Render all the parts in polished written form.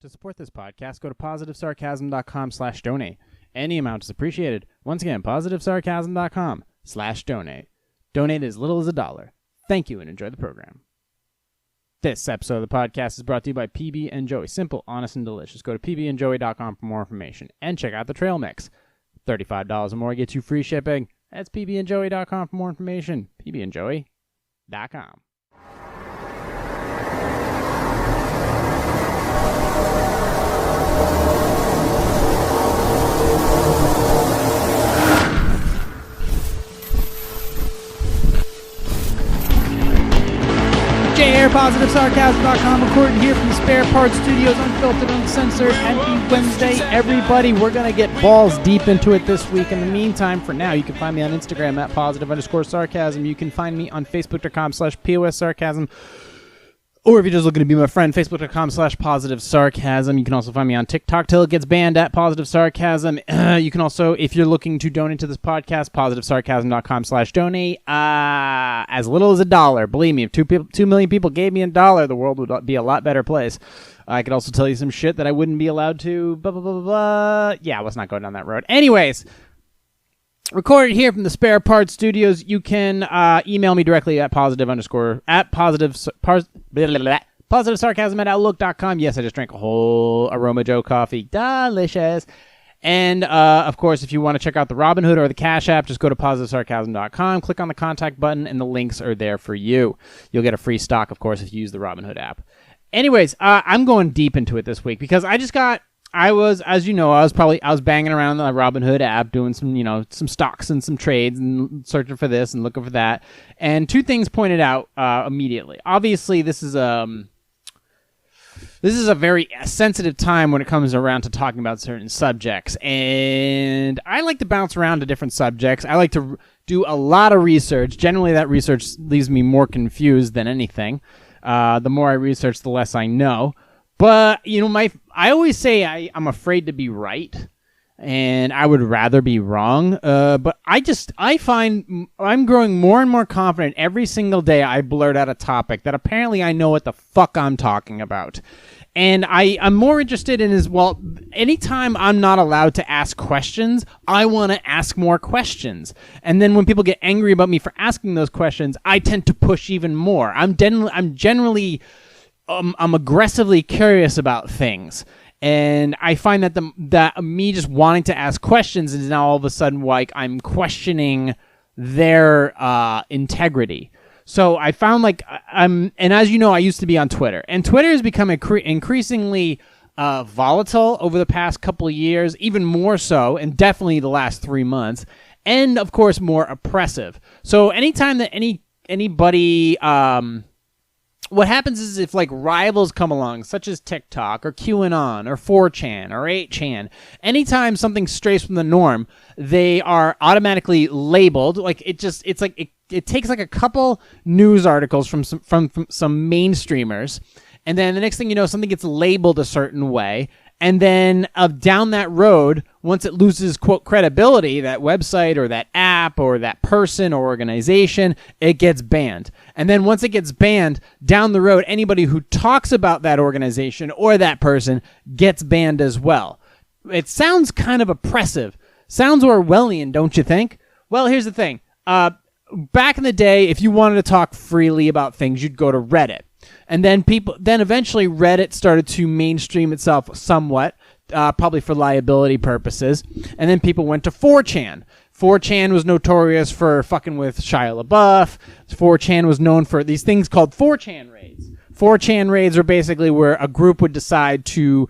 To support this podcast, go to positivesarcasm.com/donate. Any amount is appreciated. Once again, positivesarcasm.com/donate. Donate as little as $1. Thank you and enjoy the program. This episode of the podcast is brought to you by PB and Joey. Simple, honest, and delicious. Go to pbandjoey.com for more information and check out the trail mix. $35 or more gets you free shipping. That's pbandjoey.com for more information. pbandjoey.com. PositiveSarcasm.com, recording here from the Spare Parts Studios, unfiltered, uncensored. Happy Wednesday, everybody. We're going to get balls deep into it this week. In the meantime, for now, you can find me on Instagram at @positive_sarcasm. You can find me on Facebook.com/POSSarcasm. Or if you're just looking to be my friend, Facebook.com/positivesarcasm. You can also find me on TikTok till it gets banned at @positivesarcasm. You can also, if you're looking to donate to this podcast, positivesarcasm.com/donate. As little as $1. Believe me, if 2 million people gave me $1, the world would be a lot better place. I could also tell you some shit that I wouldn't be allowed to. Blah, blah, blah, blah, blah. Yeah, let's not go down that road. Anyways. Recorded here from the Spare Parts Studios. You can email me directly at positivesarcasm@outlook.com. Yes, I just drank a whole Aroma Joe coffee. Delicious. And, of course, if you want to check out the Robinhood or the Cash App, just go to positivesarcasm.com, click on the contact button, and the links are there for you. You'll get a free stock, of course, if you use the Robinhood app. Anyways, I'm going deep into it this week because I was banging around the Robinhood app doing some stocks and some trades and searching for this and looking for that. And two things pointed out immediately. Obviously, this is a very sensitive time when it comes around to talking about certain subjects. And I like to bounce around to different subjects. I like to do a lot of research. Generally, that research leaves me more confused than anything. The more I research, the less I know. But, I always say I'm afraid to be right, and I would rather be wrong. But I find I'm growing more and more confident every single day I blurt out a topic that apparently I know what the fuck I'm talking about. And I'm more interested in anytime I'm not allowed to ask questions, I want to ask more questions. And then when people get angry about me for asking those questions, I tend to push even more. I'm generally... I'm aggressively curious about things, and I find that that me just wanting to ask questions is now all of a sudden like I'm questioning their integrity. So I found and as you know, I used to be on Twitter, and Twitter has become increasingly volatile over the past couple of years, even more so, and definitely the last 3 months, and of course more oppressive. So anytime that anybody what happens is if rivals come along, such as TikTok or QAnon or 4chan or 8chan, anytime something strays from the norm, they are automatically labeled. It takes a couple news articles from some mainstreamers, and then the next thing you know, something gets labeled a certain way. And then down that road, once it loses, quote, credibility, that website or that app or that person or organization, it gets banned. And then once it gets banned, down the road, anybody who talks about that organization or that person gets banned as well. It sounds kind of oppressive. Sounds Orwellian, don't you think? Well, here's the thing. Back in the day, if you wanted to talk freely about things, you'd go to Reddit. And then eventually Reddit started to mainstream itself somewhat, probably for liability purposes. And then people went to 4chan. 4chan was notorious for fucking with Shia LaBeouf. 4chan was known for these things called 4chan raids. 4chan raids are basically where a group would decide to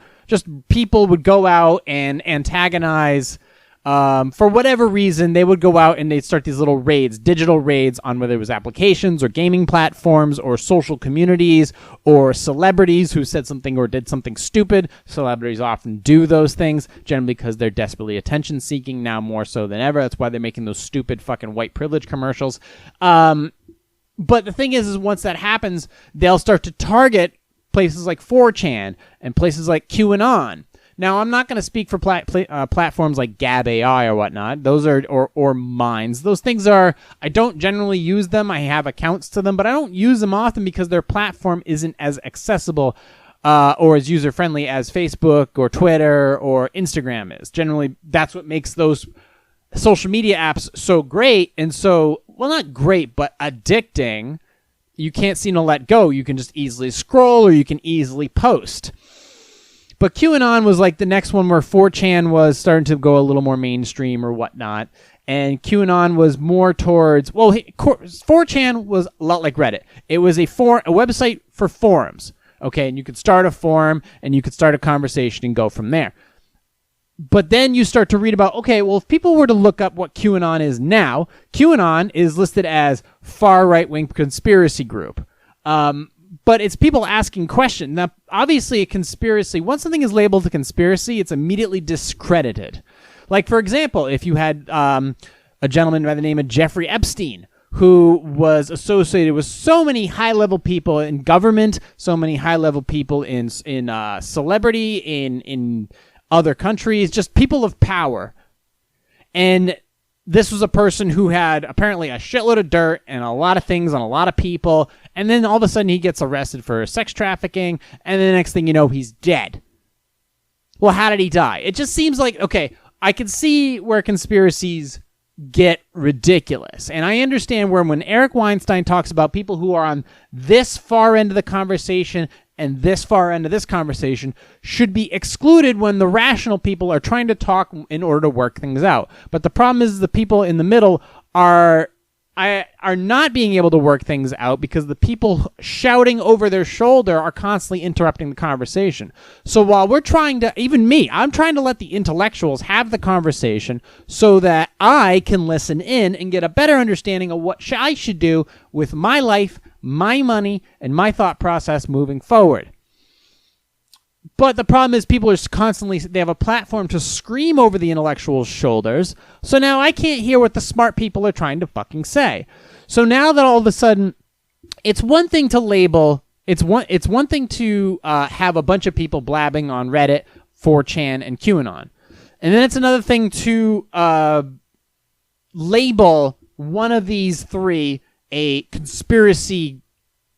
people would go out and antagonize. For whatever reason, they would go out and they'd start these little raids, digital raids on whether it was applications or gaming platforms or social communities or celebrities who said something or did something stupid. Celebrities often do those things, generally because they're desperately attention-seeking now more so than ever. That's why they're making those stupid fucking white privilege commercials. But the thing is once that happens, they'll start to target places like 4chan and places like QAnon. Now, I'm not going to speak for platforms like Gab AI or whatnot. Those are, or Minds. Those things are, I don't generally use them. I have accounts to them, but I don't use them often because their platform isn't as accessible or as user-friendly as Facebook or Twitter or Instagram is. Generally, that's what makes those social media apps so great and so, well, not great, but addicting. You can't seem to let go. You can just easily scroll or you can easily post. But QAnon was like the next one where 4chan was starting to go a little more mainstream or whatnot. And QAnon was more towards, 4chan was a lot like Reddit. It was a website for forums. Okay, and you could start a forum and you could start a conversation and go from there. But then you start to read about, okay, well, if people were to look up what QAnon is now, QAnon is listed as far right-wing conspiracy group. But it's people asking questions. Now, obviously, a conspiracy, once something is labeled a conspiracy, it's immediately discredited. Like, for example, if you had a gentleman by the name of Jeffrey Epstein, who was associated with so many high-level people in government, so many high-level people in celebrity, in other countries, just people of power. And this was a person who had apparently a shitload of dirt and a lot of things on a lot of people, and then all of a sudden he gets arrested for sex trafficking, and the next thing you know, he's dead. Well, how did he die? It just seems like, okay, I can see where conspiracies get ridiculous. And I understand where when Eric Weinstein talks about people who are on this far end of the conversation and this far end of this conversation should be excluded when the rational people are trying to talk in order to work things out. But the problem is the people in the middle are not being able to work things out because the people shouting over their shoulder are constantly interrupting the conversation. So while we're trying to, even me, I'm trying to let the intellectuals have the conversation so that I can listen in and get a better understanding of what I should do with my life, my money, and my thought process moving forward. But the problem is people are constantly, they have a platform to scream over the intellectuals' shoulders, so now I can't hear what the smart people are trying to fucking say. So now that all of a sudden, it's one thing to label, it's one thing to have a bunch of people blabbing on Reddit, 4chan, and QAnon. And then it's another thing to label one of these three a conspiracy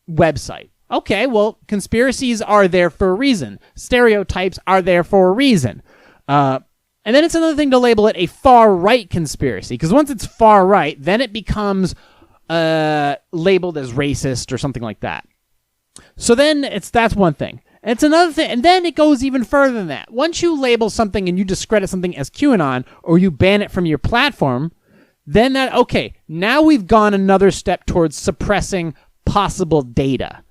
website. Okay, well, conspiracies are there for a reason. Stereotypes are there for a reason. And then it's another thing to label it a far-right conspiracy, because once it's far-right, then it becomes labeled as racist or something like that. So then that's one thing. And it's another thing, and then it goes even further than that. Once you label something and you discredit something as QAnon, or you ban it from your platform, then now we've gone another step towards suppressing possible data.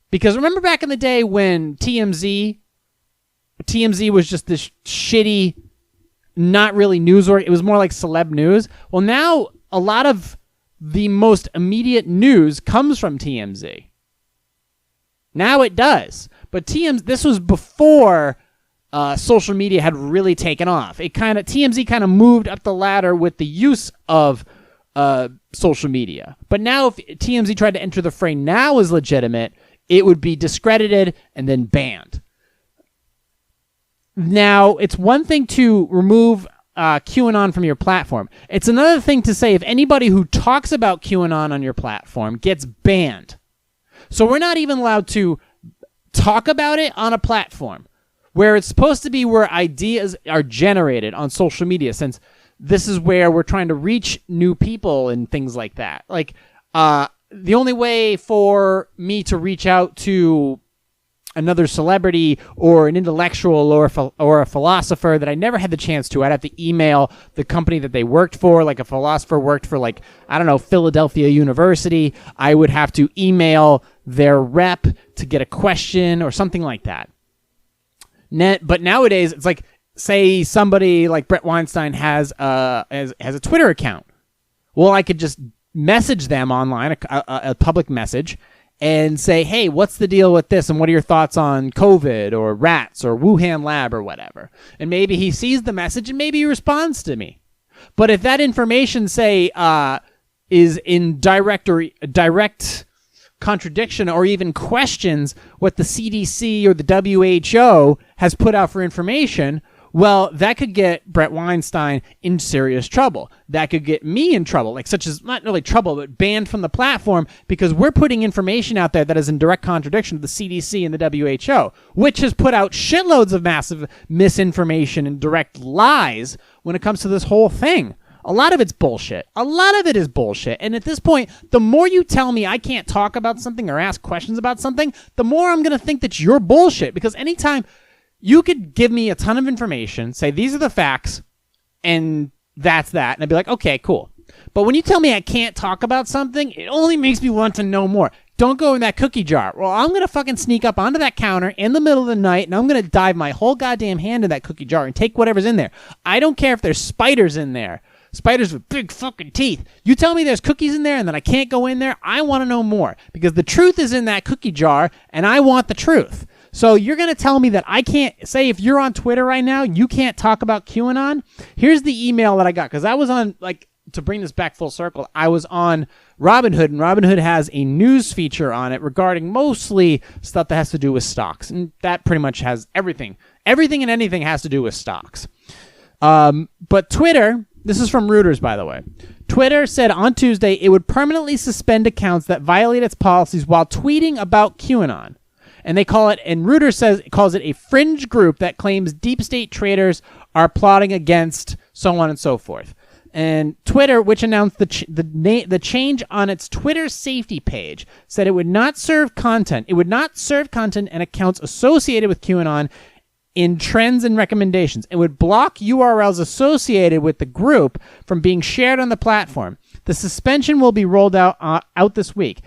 Because remember back in the day when TMZ was just this shitty, not really news, or it was more like celeb news. Well, now a lot of the most immediate news comes from TMZ. Now it does. But this was before social media had really taken off. TMZ kind of moved up the ladder with the use of social media. But now if TMZ tried to enter the fray now as legitimate, it would be discredited and then banned. Now, it's one thing to remove QAnon from your platform. It's another thing to say if anybody who talks about QAnon on your platform gets banned. So we're not even allowed to talk about it on a platform where it's supposed to be where ideas are generated on social media, since this is where we're trying to reach new people and things like that. Like, the only way for me to reach out to another celebrity or an intellectual or a philosopher that I never had the chance to, I'd have to email the company that they worked for. Like a philosopher worked for, Philadelphia University. I would have to email their rep to get a question or something like that. But nowadays, it's like, say somebody like Brett Weinstein has a Twitter account. Well, I could just message them online, a public message, and say, hey, what's the deal with this, and what are your thoughts on COVID or rats or Wuhan lab or whatever? And maybe he sees the message and maybe he responds to me. But if that information, say, is in direct contradiction or even questions what the CDC or the WHO has put out for information, Well, that could get Brett Weinstein in serious trouble. That could get me in trouble, like such as not really trouble, but banned from the platform because we're putting information out there that is in direct contradiction to the CDC and the WHO, which has put out shitloads of massive misinformation and direct lies when it comes to this whole thing. A lot of it's bullshit. A lot of it is bullshit. And at this point, the more you tell me I can't talk about something or ask questions about something, the more I'm going to think that you're bullshit. Because anytime you could give me a ton of information, say these are the facts, and that's that. And I'd be like, okay, cool. But when you tell me I can't talk about something, it only makes me want to know more. Don't go in that cookie jar. Well, I'm going to fucking sneak up onto that counter in the middle of the night, and I'm going to dive my whole goddamn hand in that cookie jar and take whatever's in there. I don't care if there's spiders in there. Spiders with big fucking teeth. You tell me there's cookies in there and that I can't go in there, I want to know more. Because the truth is in that cookie jar, and I want the truth. So you're going to tell me that I can't, say if you're on Twitter right now, you can't talk about QAnon? Here's the email that I got, because I was on, like, to bring this back full circle, I was on Robinhood, and Robinhood has a news feature on it regarding mostly stuff that has to do with stocks. And that pretty much has everything. Everything and anything has to do with stocks. But Twitter, this is from Reuters, by the way. Twitter said on Tuesday it would permanently suspend accounts that violate its policies while tweeting about QAnon. And they call it, and Reuters calls it a fringe group that claims deep state traders are plotting against so on and so forth. And Twitter, which announced the change on its Twitter safety page, said it would not serve content. It would not serve content and accounts associated with QAnon in trends and recommendations. It would block URLs associated with the group from being shared on the platform. The suspension will be rolled out this week.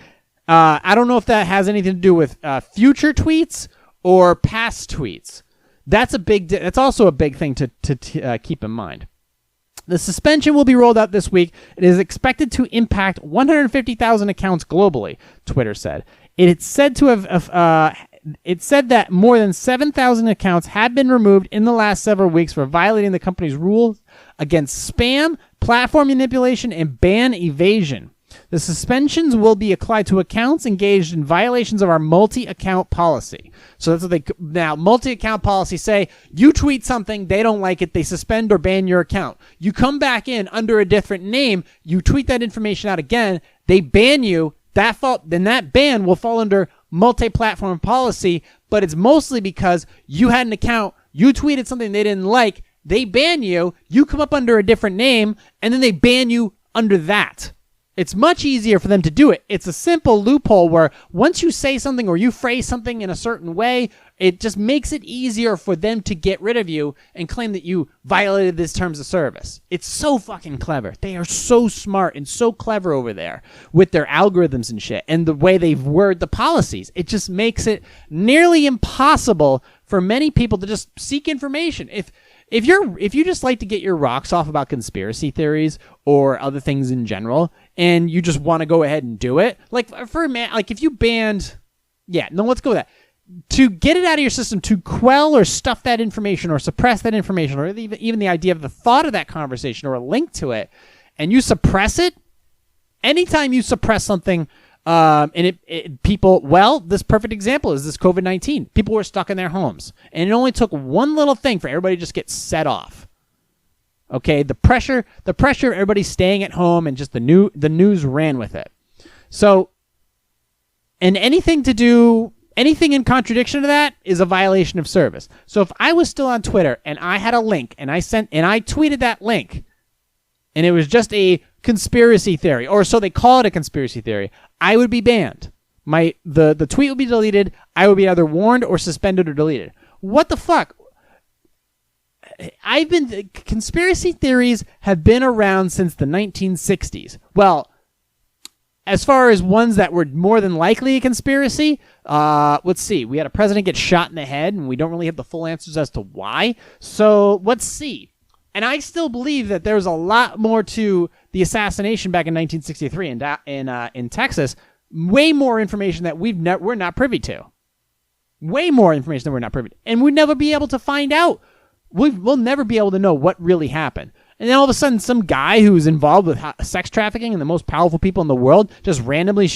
I don't know if that has anything to do with future tweets or past tweets. That's also a big thing to keep in mind. The suspension will be rolled out this week. It is expected to impact 150,000 accounts globally, Twitter said. It said that more than 7,000 accounts have been removed in the last several weeks for violating the company's rules against spam, platform manipulation, and ban evasion. The suspensions will be applied to accounts engaged in violations of our multi-account policy. So that's what now multi-account policy say, you tweet something, they don't like it, they suspend or ban your account. You come back in under a different name, you tweet that information out again, they ban you, then that ban will fall under multi-platform policy, but it's mostly because you had an account, you tweeted something they didn't like, they ban you, you come up under a different name, and then they ban you under that. It's much easier for them to do it. It's a simple loophole where once you say something or you phrase something in a certain way, it just makes it easier for them to get rid of you and claim that you violated these terms of service. It's so fucking clever. They are so smart and so clever over there with their algorithms and shit and the way they've worded the policies. It just makes it nearly impossible for many people to just seek information. If you just like to get your rocks off about conspiracy theories or other things in general, and you just want to go ahead and do it, like if you banned, let's go with that. To get it out of your system, to quell or stuff that information or suppress that information, or even the idea of the thought of that conversation or a link to it, and you suppress it, anytime you suppress something, this perfect example is this COVID-19. People were stuck in their homes, and it only took one little thing for everybody to just get set off. Okay, the pressure of everybody staying at home and just the news ran with it. So, and anything in contradiction to that is a violation of service. So if I was still on Twitter and I had a link and I tweeted that link, and it was just a conspiracy theory, or so they call it, a conspiracy theory, I would be banned. The tweet would be deleted. I would be either warned or suspended or deleted. What the fuck? Conspiracy theories have been around since the 1960s. Well, as far as ones that were more than likely a conspiracy, let's see. We had a president get shot in the head, and we don't really have the full answers as to why. So let's see. And I still believe that there's a lot more to the assassination back in 1963 in Texas. Way more information that we're not privy to. Way more information that we're not privy to. And we'd never be able to find out. We'll never be able to know what really happened. And then all of a sudden, some guy who's involved with sex trafficking and the most powerful people in the world just randomly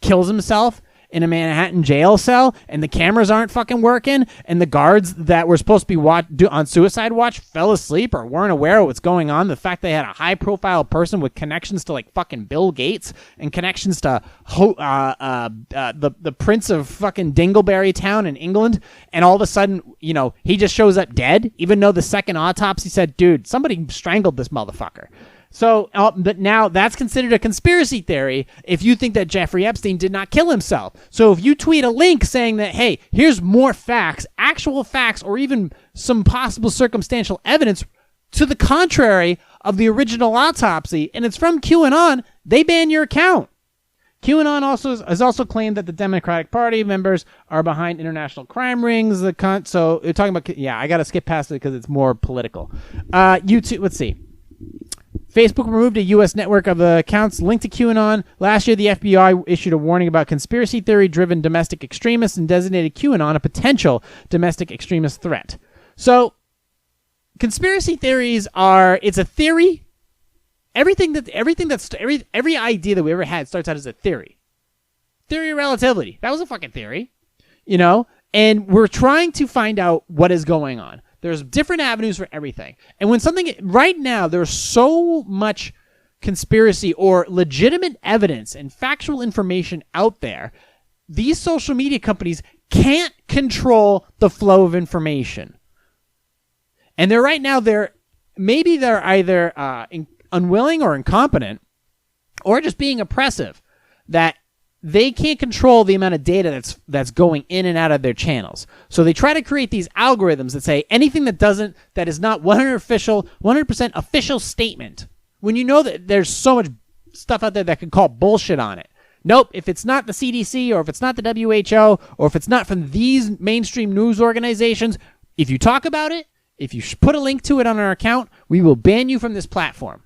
kills himself in a Manhattan jail cell and the cameras aren't fucking working and the guards that were supposed to be on suicide watch fell asleep or weren't aware of what's going on. The fact they had a high profile person with connections to like fucking Bill Gates and connections to the Prince of fucking Dingleberry Town in England, and all of a sudden, you know, he just shows up dead, even though the second autopsy said, dude, somebody strangled this motherfucker. So, but now that's considered a conspiracy theory if you think that Jeffrey Epstein did not kill himself. So if you tweet a link saying that, hey, here's more facts, actual facts, or even some possible circumstantial evidence to the contrary of the original autopsy, and it's from QAnon, they ban your account. QAnon has also claimed that the Democratic Party members are behind international crime rings. So you're talking about, yeah, I got to skip past it because it's more political. YouTube, let's see. Facebook removed a U.S. network of accounts linked to QAnon. Last year, the FBI issued a warning about conspiracy theory-driven domestic extremists and designated QAnon a potential domestic extremist threat. So, conspiracy theories it's a theory. Every idea that we ever had starts out as a theory. Theory of relativity. That was a fucking theory, you know? And we're trying to find out what is going on. There's different avenues for everything. And when right now, there's so much conspiracy or legitimate evidence and factual information out there, these social media companies can't control the flow of information. And they're either unwilling or incompetent, or just being oppressive, that they can't control the amount of data that's going in and out of their channels. So they try to create these algorithms that say anything that is not 100% official statement, when you know that there's so much stuff out there that could call bullshit on it. Nope, if it's not the CDC or if it's not the WHO or if it's not from these mainstream news organizations, if you talk about it, if you put a link to it on our account, we will ban you from this platform.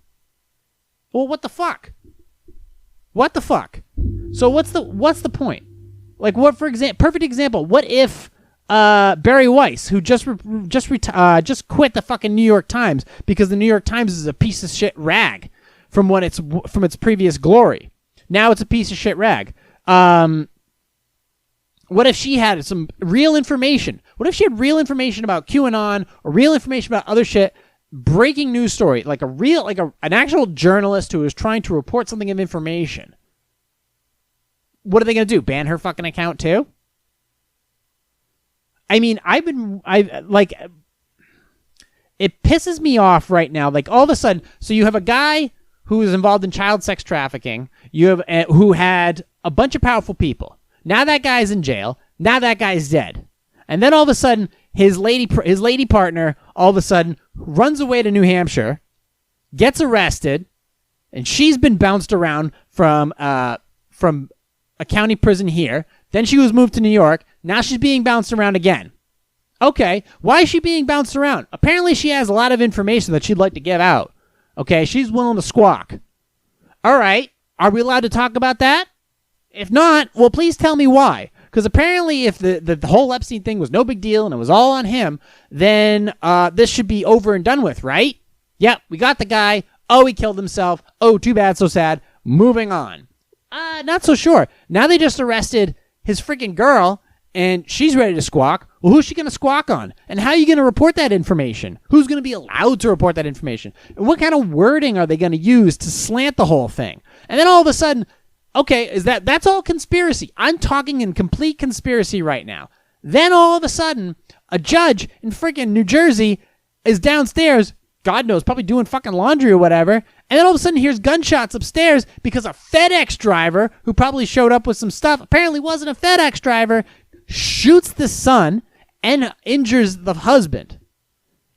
Well, what the fuck? What the fuck? So what's the point? Like, what, for example, perfect example, what if Barry Weiss, who just quit the fucking New York Times because the New York Times is a piece of shit rag from its previous glory. Now it's a piece of shit rag. What if she had some real information? What if she had real information about QAnon or real information about other shit? Breaking news story, like an actual journalist who is trying to report something of information. What are they going to do? Ban her fucking account too? I mean, it pisses me off right now. Like, all of a sudden, so you have a guy who is involved in child sex trafficking. You have who had a bunch of powerful people. Now that guy's in jail. Now that guy's dead. And then all of a sudden, his lady partner all of a sudden runs away to New Hampshire, gets arrested, and she's been bounced around from a county prison here. Then she was moved to New York. Now she's being bounced around again. Okay, why is she being bounced around? Apparently she has a lot of information that she'd like to give out. Okay, she's willing to squawk. All right, are we allowed to talk about that? If not, well, please tell me why. Because apparently if the whole Epstein thing was no big deal and it was all on him, then this should be over and done with, right? Yep, we got the guy. Oh, he killed himself. Oh, too bad, so sad. Moving on. Not so sure. Now they just arrested his freaking girl, and she's ready to squawk. Well, who's she going to squawk on? And how are you going to report that information? Who's going to be allowed to report that information? And what kind of wording are they going to use to slant the whole thing? And then all of a sudden, okay, that's all conspiracy. I'm talking in complete conspiracy right now. Then all of a sudden, a judge in freaking New Jersey is downstairs, God knows, probably doing fucking laundry or whatever, and then all of a sudden hears gunshots upstairs because a FedEx driver, who probably showed up with some stuff, apparently wasn't a FedEx driver, shoots the son and injures the husband.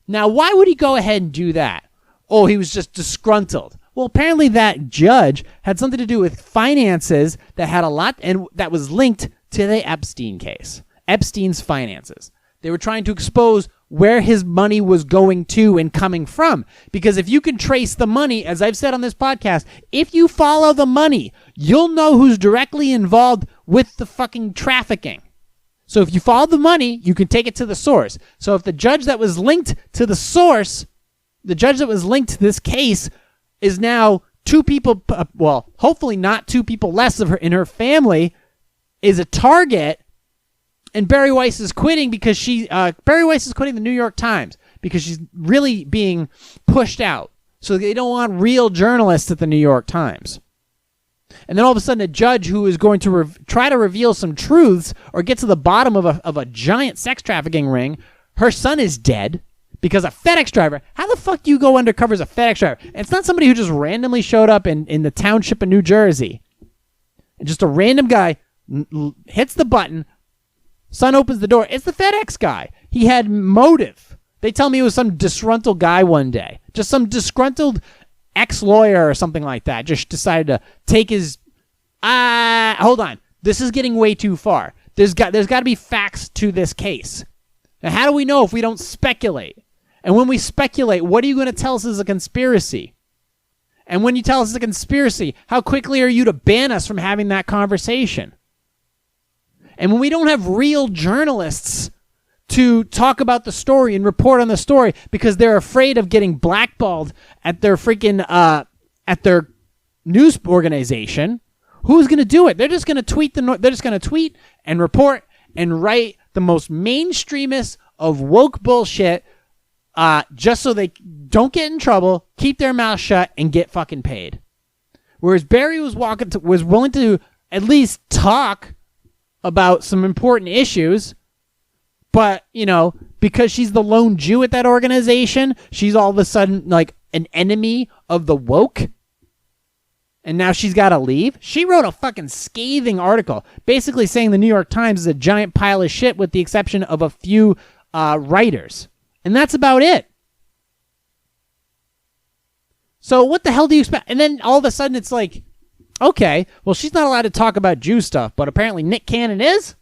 Now, why would he go ahead and do that? Oh, he was just disgruntled. Well, apparently that judge had something to do with finances that had a lot, and that was linked to the Epstein case. Epstein's finances. They were trying to expose where his money was going to and coming from. Because if you can trace the money, as I've said on this podcast, if you follow the money, you'll know who's directly involved with the fucking trafficking. So if you follow the money, you can take it to the source. So if the judge that was linked to the source, the judge that was linked to this case is now two people, well, hopefully not two people less of her in her family, is a target, and Barry Weiss is quitting because Barry Weiss is quitting the New York Times because she's really being pushed out. So they don't want real journalists at the New York Times. And then all of a sudden, a judge who is going to try to reveal some truths or get to the bottom of a giant sex trafficking ring, her son is dead because a FedEx driver. How the fuck do you go undercover as a FedEx driver? And it's not somebody who just randomly showed up in the township of New Jersey. And just a random guy hits the button, son opens the door. It's the FedEx guy. He had motive. They tell me it was some disgruntled guy one day. Just some disgruntled ex-lawyer or something like that. Just decided to take his... hold on. This is getting way too far. There's got to be facts to this case. Now, how do we know if we don't speculate? And when we speculate, what are you going to tell us is a conspiracy? And when you tell us it's a conspiracy, how quickly are you to ban us from having that conversation? And when we don't have real journalists to talk about the story and report on the story because they're afraid of getting blackballed at their freaking at their news organization, who's going to do it? They're just going to tweet they're just going to tweet and report and write the most mainstreamist of woke bullshit just so they don't get in trouble, keep their mouth shut, and get fucking paid. Whereas Barry was willing to at least talk about some important issues, but, you know, because she's the lone Jew at that organization, she's all of a sudden like an enemy of the woke. And now she's got to leave. She wrote a fucking scathing article basically saying the New York Times is a giant pile of shit with the exception of a few writers. And that's about it. So what the hell do you expect? And then all of a sudden it's like, okay, well, she's not allowed to talk about Jew stuff, but apparently Nick Cannon is?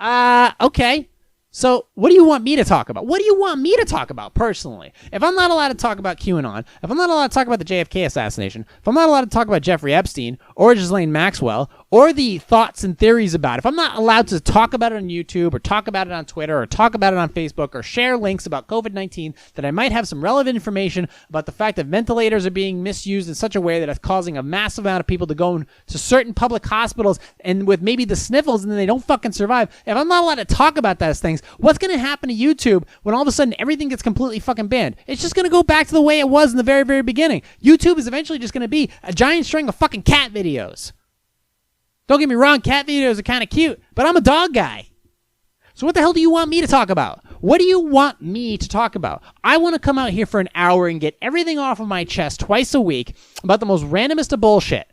Okay. So what do you want me to talk about? What do you want me to talk about personally? If I'm not allowed to talk about QAnon, if I'm not allowed to talk about the JFK assassination, if I'm not allowed to talk about Jeffrey Epstein or Ghislaine Maxwell or the thoughts and theories about it, if I'm not allowed to talk about it on YouTube or talk about it on Twitter or talk about it on Facebook or share links about COVID-19 that I might have some relevant information about the fact that ventilators are being misused in such a way that it's causing a massive amount of people to go to certain public hospitals and with maybe the sniffles and then they don't fucking survive. If I'm not allowed to talk about those things, what's going to happen to YouTube when all of a sudden everything gets completely fucking banned? It's just going to go back to the way it was in the very, very beginning. YouTube is eventually just going to be a giant string of fucking cat videos. Don't get me wrong, cat videos are kind of cute, but I'm a dog guy. So what the hell do you want me to talk about? What do you want me to talk about? I want to come out here for an hour and get everything off of my chest twice a week about the most randomest of bullshit.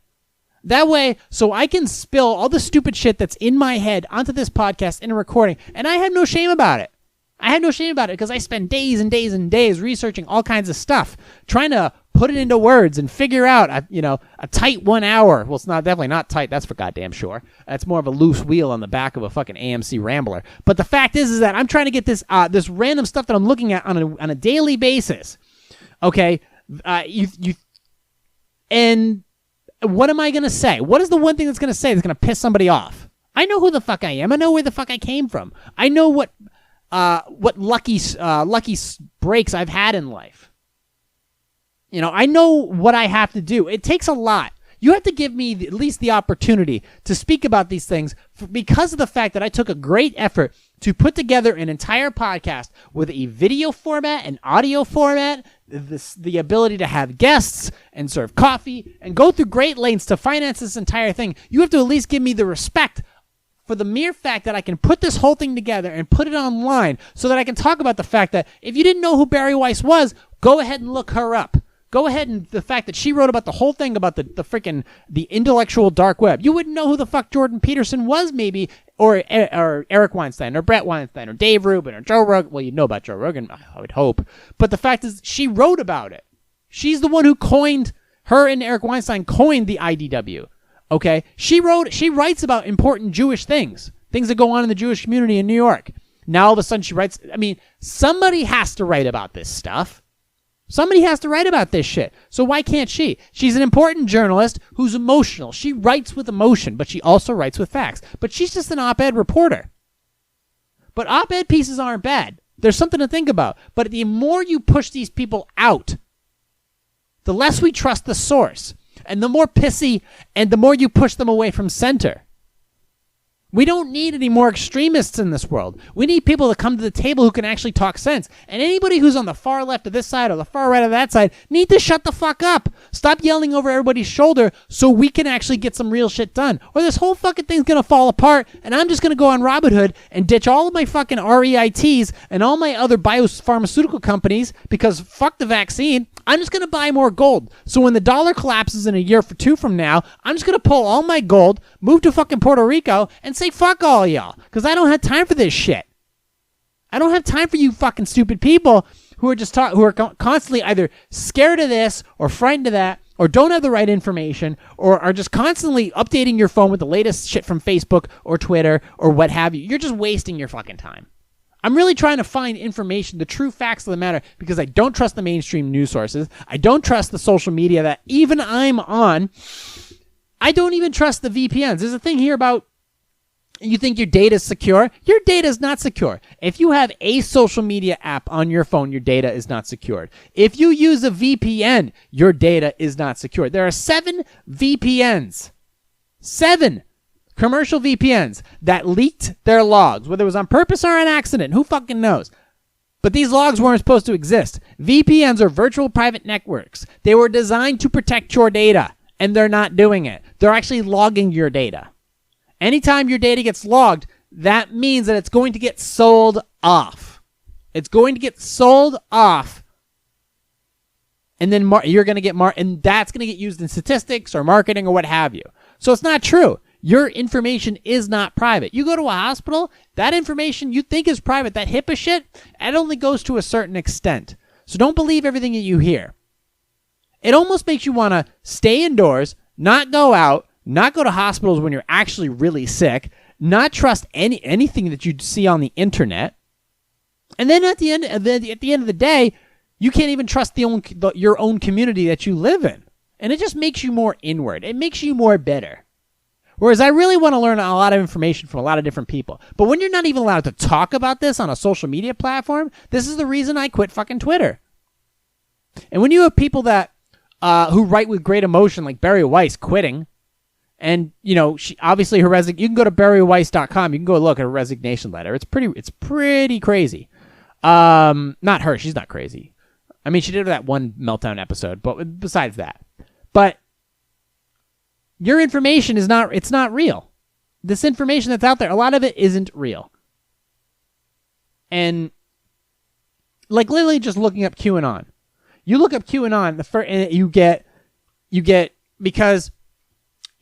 That way, so I can spill all the stupid shit that's in my head onto this podcast in a recording, and I have no shame about it. I have no shame about it because I spend days and days and days researching all kinds of stuff, trying to put it into words and figure out, a tight 1 hour. Well, it's definitely not tight. That's for goddamn sure. That's more of a loose wheel on the back of a fucking AMC Rambler. But the fact is that I'm trying to get this this random stuff that I'm looking at on a daily basis. Okay, and what am I gonna say? What is the one thing that's gonna say that's gonna piss somebody off? I know who the fuck I am. I know where the fuck I came from. I know what lucky breaks I've had in life. I know what I have to do. It takes a lot. You have to give me at least the opportunity to speak about these things because of the fact that I took a great effort to put together an entire podcast with a video format, an audio format, the ability to have guests and serve coffee and go through great lengths to finance this entire thing. You have to at least give me the respect for the mere fact that I can put this whole thing together and put it online so that I can talk about the fact that if you didn't know who Barry Weiss was, go ahead and look her up. Go ahead and the fact that she wrote about the whole thing about the intellectual dark web. You wouldn't know who the fuck Jordan Peterson was maybe, or Eric Weinstein, or Brett Weinstein, or Dave Rubin, or Joe Rogan. Well, you'd know about Joe Rogan, I would hope. But the fact is, she wrote about it. She's the one who her and Eric Weinstein coined the IDW. Okay? She writes about important Jewish things that go on in the Jewish community in New York. Now all of a sudden she writes, somebody has to write about this stuff. Somebody has to write about this shit. So why can't she? She's an important journalist who's emotional. She writes with emotion, but she also writes with facts. But she's just an op-ed reporter. But op-ed pieces aren't bad. There's something to think about. But the more you push these people out, the less we trust the source. And the more pissy and the more you push them away from center. We don't need any more extremists in this world. We need people to come to the table who can actually talk sense. And anybody who's on the far left of this side or the far right of that side need to shut the fuck up. Stop yelling over everybody's shoulder so we can actually get some real shit done. Or this whole fucking thing's going to fall apart and I'm just going to go on Robinhood and ditch all of my fucking REITs and all my other biopharmaceutical companies because fuck the vaccine. I'm just going to buy more gold. So when the dollar collapses in a year or two from now, I'm just going to pull all my gold, move to fucking Puerto Rico, and say fuck all y'all. Because I don't have time for this shit. I don't have time for you fucking stupid people who are just who are constantly either scared of this or frightened of that or don't have the right information or are just constantly updating your phone with the latest shit from Facebook or Twitter or what have you. You're just wasting your fucking time. I'm really trying to find information, the true facts of the matter, because I don't trust the mainstream news sources. I don't trust the social media that even I'm on. I don't even trust the VPNs. There's a thing here about you think your data is secure. Your data is not secure. If you have a social media app on your phone, your data is not secured. If you use a VPN, your data is not secure. There are 7 VPNs. 7 commercial VPNs that leaked their logs, whether it was on purpose or an accident. Who fucking knows? But these logs weren't supposed to exist. VPNs are virtual private networks. They were designed to protect your data, and they're not doing it. They're actually logging your data. Anytime your data gets logged, that means that it's going to get sold off. It's going to get sold off. And then you're going to get and that's going to get used in statistics or marketing or what have you. So it's not true. Your information is not private. You go to a hospital, that information you think is private, that HIPAA shit, it only goes to a certain extent. So don't believe everything that you hear. It almost makes you want to stay indoors, not go out, not go to hospitals when you're actually really sick, not trust anything that you see on the internet. And then at the end of the day, you can't even trust your own community that you live in. And it just makes you more inward. It makes you more bitter. Whereas I really want to learn a lot of information from a lot of different people. But when you're not even allowed to talk about this on a social media platform, this is the reason I quit fucking Twitter. And when you have people that who write with great emotion, like Barry Weiss quitting, and you know, she obviously you can go to barryweiss.com, you can go look at her resignation letter. It's pretty crazy. Not her, she's not crazy. I mean, she did that one meltdown episode, but besides that. But your information it's not real. This information that's out there, a lot of it isn't real. And like literally just looking up QAnon. You look up QAnon, and you get, because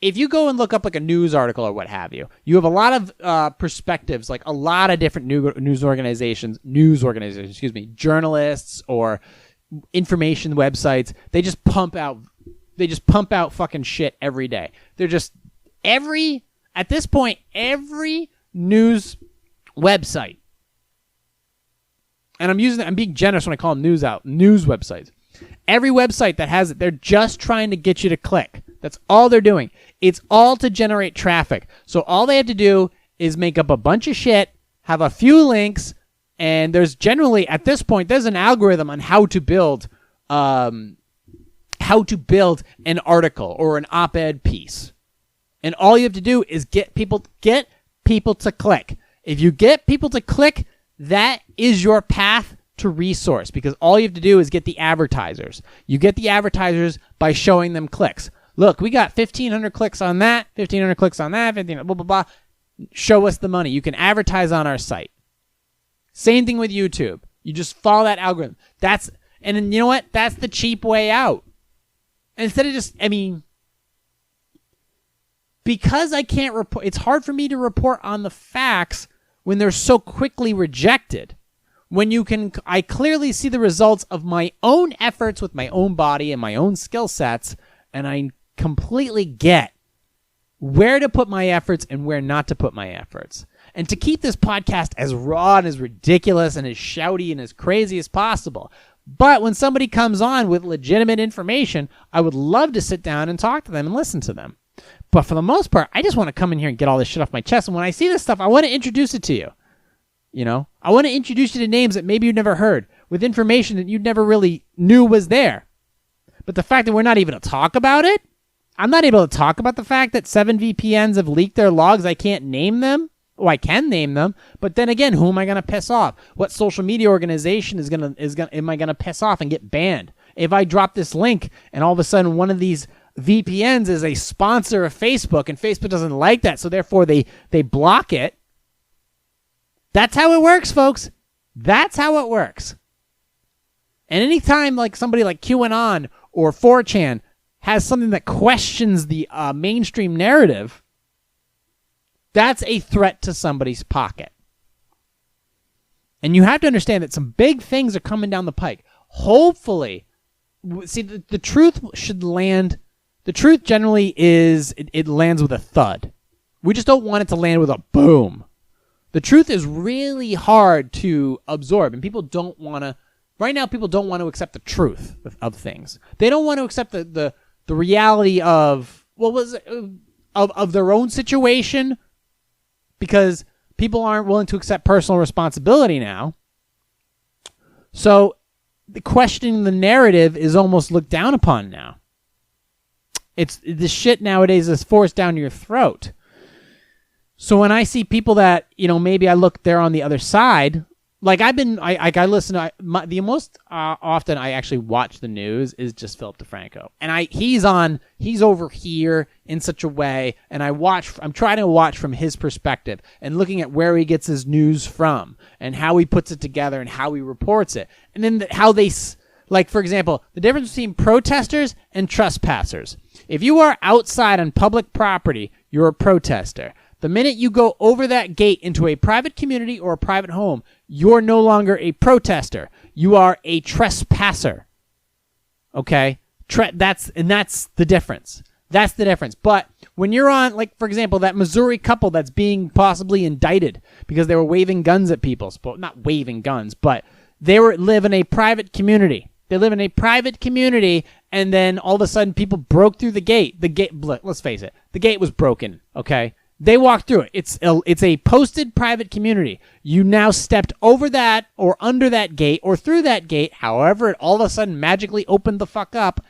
if you go and look up like a news article or what have you, you have a lot of perspectives, like a lot of different news organizations, journalists or information websites. They just pump out fucking shit every day. They're just at this point, every news website, and I'm being generous when I call them news websites. Every website that has it, they're just trying to get you to click. That's all they're doing. It's all to generate traffic. So all they have to do is make up a bunch of shit, have a few links, and there's generally, at this point, there's an algorithm on how to build an article or an op-ed piece. And all you have to do is get people to click. If you get people to click, that is your path to resource, because all you have to do is get the advertisers. You get the advertisers by showing them clicks. Look, we got 1,500 clicks on that, 1,500 clicks on that, 1,500, blah, blah, blah. Show us the money. You can advertise on our site. Same thing with YouTube. You just follow that algorithm. And then you know what? That's the cheap way out. Instead of because I can't report, it's hard for me to report on the facts when they're so quickly rejected. I clearly see the results of my own efforts with my own body and my own skill sets, and I completely get where to put my efforts and where not to put my efforts. And to keep this podcast as raw and as ridiculous and as shouty and as crazy as possible. But when somebody comes on with legitimate information, I would love to sit down and talk to them and listen to them. But for the most part, I just want to come in here and get all this shit off my chest. And when I see this stuff, I want to introduce it to you. You know, I want to introduce you to names that maybe you've never heard, with information that you never really knew was there. But the fact that we're not even to talk about it, I'm not able to talk about the fact that 7 VPNs have leaked their logs. I can't name them. Oh, I can name them, but then again, who am I going to piss off? What social media organization am I going to piss off and get banned? If I drop this link and all of a sudden one of these VPNs is a sponsor of Facebook and Facebook doesn't like that, so therefore they block it. That's how it works, folks. That's how it works. And anytime like somebody like QAnon or 4chan has something that questions the mainstream narrative, that's a threat to somebody's pocket. And you have to understand that some big things are coming down the pike. Hopefully, see, the truth should land. The truth generally is it lands with a thud. We just don't want it to land with a boom. The truth is really hard to absorb, and people don't want to. Right now, people don't want to accept the truth of things. They don't want to accept the reality of what was it, of their own situation, because people aren't willing to accept personal responsibility now. So the questioning the narrative is almost looked down upon now. It's the shit nowadays is forced down your throat. So when I see people that, maybe I look there on the other side, like I listen to, the most often I actually watch the news is just Philip DeFranco. And he's over here in such a way, and I'm trying to watch from his perspective and looking at where he gets his news from and how he puts it together and how he reports it. And then how they, like for example, the difference between protesters and trespassers. If you are outside on public property, you're a protester. The minute you go over that gate into a private community or a private home, you're no longer a protester. You are a trespasser. Okay? That's the difference. That's the difference. But when you're on, like, for example, that Missouri couple that's being possibly indicted because they were waving guns at people. Not waving guns, but they live in a private community. They live in a private community, and then all of a sudden people broke through the gate. Let's face it, the gate was broken, okay? They walked through it. It's a posted private community. You now stepped over that or under that gate or through that gate. However, it all of a sudden magically opened the fuck up,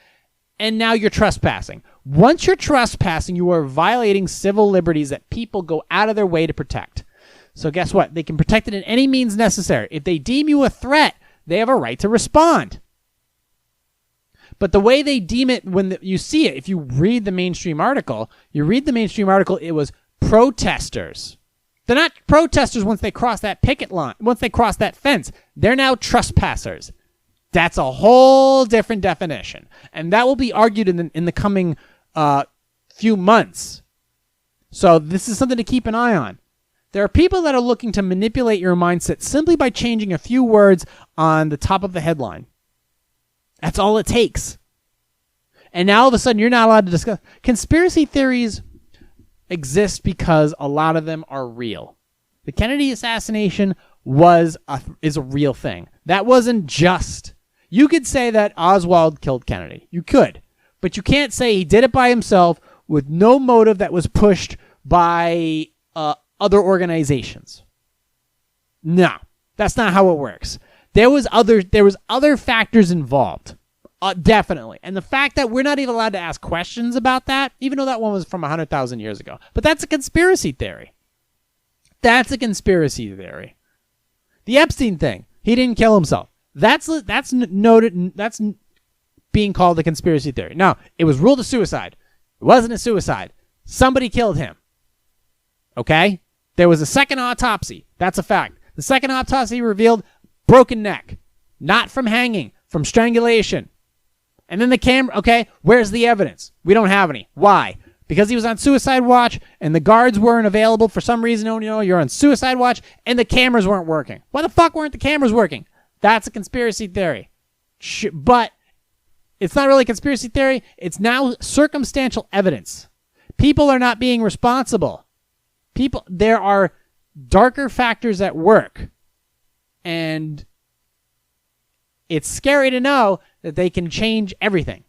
and now you're trespassing. Once you're trespassing, you are violating civil liberties that people go out of their way to protect. So guess what? They can protect it in any means necessary. If they deem you a threat, they have a right to respond. But the way they deem it when you see it, if you read the mainstream article, it was protesters. They're not protesters once they cross that picket line, once they cross that fence. They're now trespassers. That's a whole different definition. And that will be argued in the coming few months. So this is something to keep an eye on. There are people that are looking to manipulate your mindset simply by changing a few words on the top of the headline. That's all it takes. And now all of a sudden you're not allowed to discuss. Conspiracy theories exist because a lot of them are real. The Kennedy assassination is a real thing. That wasn't just. You could say that Oswald killed Kennedy. You could. But you can't say he did it by himself with no motive that was pushed by other organizations. No, that's not how it works. There was other factors involved, definitely. And the fact that we're not even allowed to ask questions about that, even though that one was from 100,000 years ago, but that's a conspiracy theory. That's a conspiracy theory. The Epstein thing, he didn't kill himself. That's noted. That's being called a conspiracy theory. No, it was ruled a suicide. It wasn't a suicide. Somebody killed him. Okay? There was a second autopsy. That's a fact. The second autopsy revealed broken neck. Not from hanging, from strangulation. And then the camera, okay, where's the evidence? We don't have any. Why? Because he was on suicide watch and the guards weren't available for some reason. You're on suicide watch and the cameras weren't working. Why the fuck weren't the cameras working? That's a conspiracy theory. But it's not really a conspiracy theory. It's now circumstantial evidence. People are not being responsible. There are darker factors at work. And it's scary to know that they can change everything.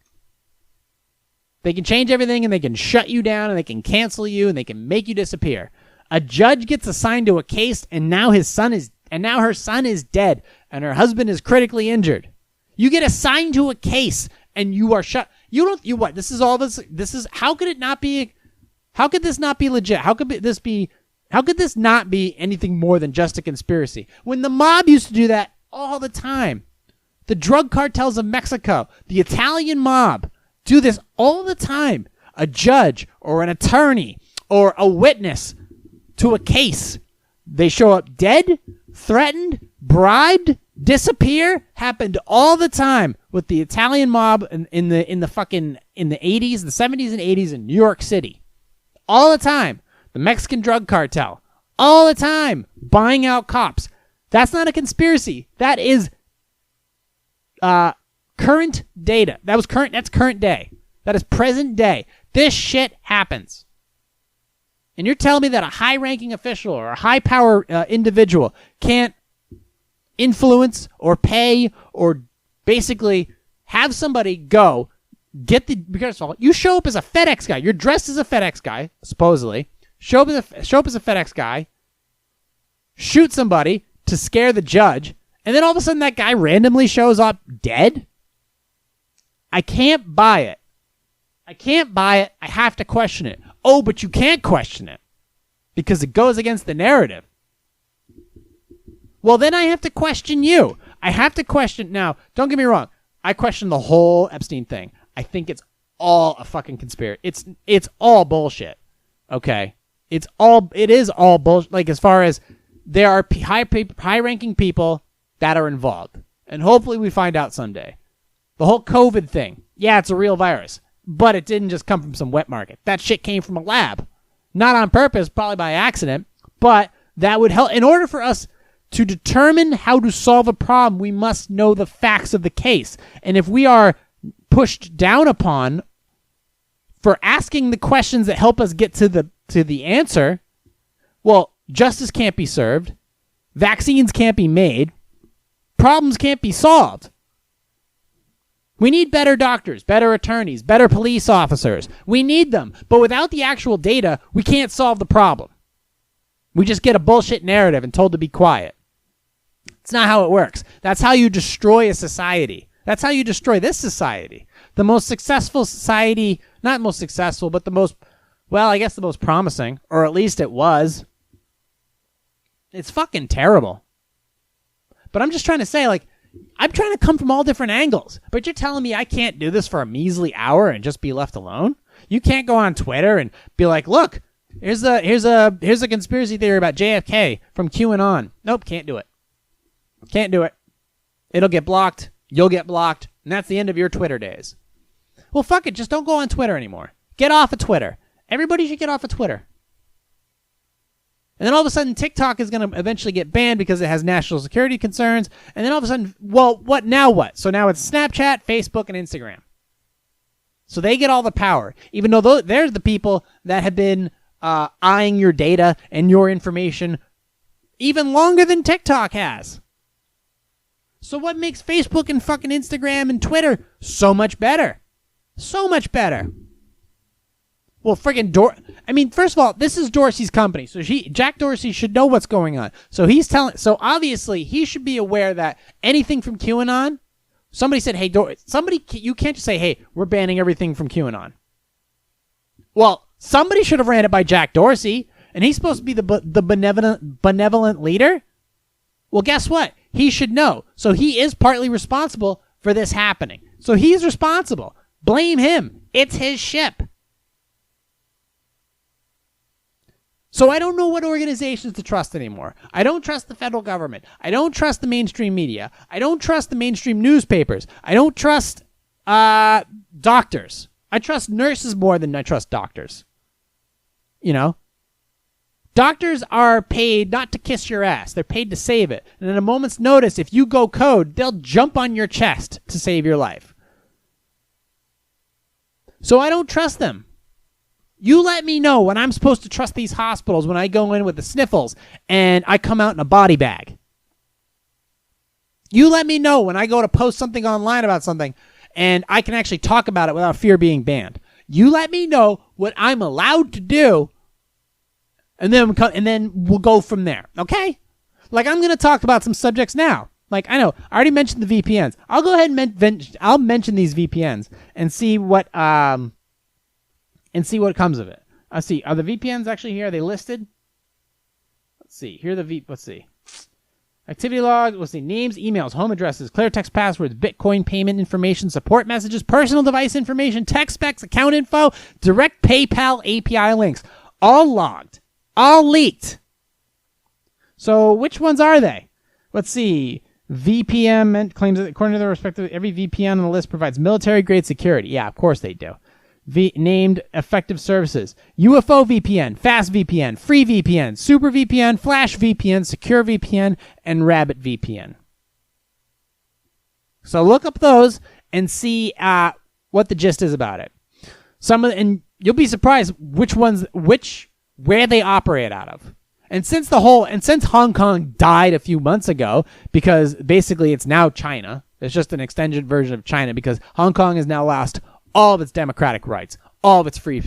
They can change everything and they can shut you down and they can cancel you and they can make you disappear. A judge gets assigned to a case and now her son is dead and her husband is critically injured. You get assigned to a case and you are shut. You don't. You what? This is all this. This is how could it not be? How could this not be legit? How could this be? How could this not be anything more than just a conspiracy? When the mob used to do that all the time, the drug cartels of Mexico, the Italian mob do this all the time. A judge or an attorney or a witness to a case, they show up dead, threatened, bribed, disappear. Happened all the time with the Italian mob in the 80s, the 70s and 80s in New York City. All the time. The Mexican drug cartel. All the time. Buying out cops. That's not a conspiracy. That is current data. That's current day. That is present day. This shit happens. And you're telling me that a high-ranking official or a high-power individual can't influence or pay or basically have somebody go get the... Because of all, you show up as a FedEx guy. You're dressed as a FedEx guy, supposedly. Show up as a FedEx guy. Shoot somebody to scare the judge. And then all of a sudden that guy randomly shows up dead? I can't buy it. I can't buy it. I have to question it. Oh, but you can't question it because it goes against the narrative. Well, then I have to question you. I have to question... Now, don't get me wrong. I question the whole Epstein thing. I think it's all a fucking conspiracy. It's all bullshit. Okay? It is all bullshit. Like, as far as there are high-ranking people that are involved. And hopefully we find out someday. The whole COVID thing. Yeah, it's a real virus. But it didn't just come from some wet market. That shit came from a lab. Not on purpose, probably by accident. But that would help. In order for us to determine how to solve a problem, we must know the facts of the case. And if we are pushed down upon for asking the questions that help us get to the answer, well, justice can't be served. Vaccines can't be made. Problems can't be solved. We need better doctors, better attorneys, better police officers. We need them. But without the actual data, we can't solve the problem. We just get a bullshit narrative and told to be quiet. It's not how it works. That's how you destroy a society. That's how you destroy this society. The most successful society, not most successful, but the most promising, or at least it was. It's fucking terrible. But I'm just trying to say, like, I'm trying to come from all different angles, but you're telling me I can't do this for a measly hour and just be left alone? You can't go on Twitter and be like, look, here's a conspiracy theory about JFK from QAnon. Nope, can't do it. Can't do it. It'll get blocked. You'll get blocked. And that's the end of your Twitter days. Well, fuck it. Just don't go on Twitter anymore. Get off of Twitter. Everybody should get off of Twitter. And then all of a sudden, TikTok is going to eventually get banned because it has national security concerns. And then all of a sudden, well, what now what? So now it's Snapchat, Facebook, and Instagram. So they get all the power. Even though they're the people that have been eyeing your data and your information even longer than TikTok has. So what makes Facebook and fucking Instagram and Twitter so much better? So much better. Well, friggin' first of all, this is Dorsey's company, so Jack Dorsey should know what's going on. So obviously he should be aware that anything from QAnon. Somebody said, "Hey, you can't just say, hey, we're banning everything from QAnon." Well, somebody should have ran it by Jack Dorsey, and he's supposed to be the benevolent leader. Well, guess what? He should know. So he is partly responsible for this happening. So he's responsible. Blame him. It's his ship. So I don't know what organizations to trust anymore. I don't trust the federal government. I don't trust the mainstream media. I don't trust the mainstream newspapers. I don't trust doctors. I trust nurses more than I trust doctors. You know? Doctors are paid not to kiss your ass. They're paid to save it. And at a moment's notice, if you go code, they'll jump on your chest to save your life. So I don't trust them. You let me know when I'm supposed to trust these hospitals when I go in with the sniffles and I come out in a body bag. You let me know when I go to post something online about something and I can actually talk about it without fear of being banned. You let me know what I'm allowed to do, and then we'll go from there, okay? Like, I'm going to talk about some subjects now. Like, I know, I already mentioned the VPNs. I'll go ahead and I'll mention these VPNs and see what comes of it. Let's see. Are the VPNs actually here? Are they listed? Let's see. Here are the let's see. Activity logs, let's see, names, emails, home addresses, clear text passwords, Bitcoin payment information, support messages, personal device information, text specs, account info, direct PayPal API links. All logged. All leaked. So which ones are they? Let's see. VPN claims that according to their respective, every VPN on the list provides military-grade security. Yeah, of course they do. Named effective services: UFO VPN, Fast VPN, Free VPN, Super VPN, Flash VPN, Secure VPN, and Rabbit VPN. So look up those and see what the gist is about it. And you'll be surprised where they operate out of. And since Hong Kong died a few months ago, because basically it's now China, it's just an extended version of China, because Hong Kong has now lost all of its democratic rights, all of its free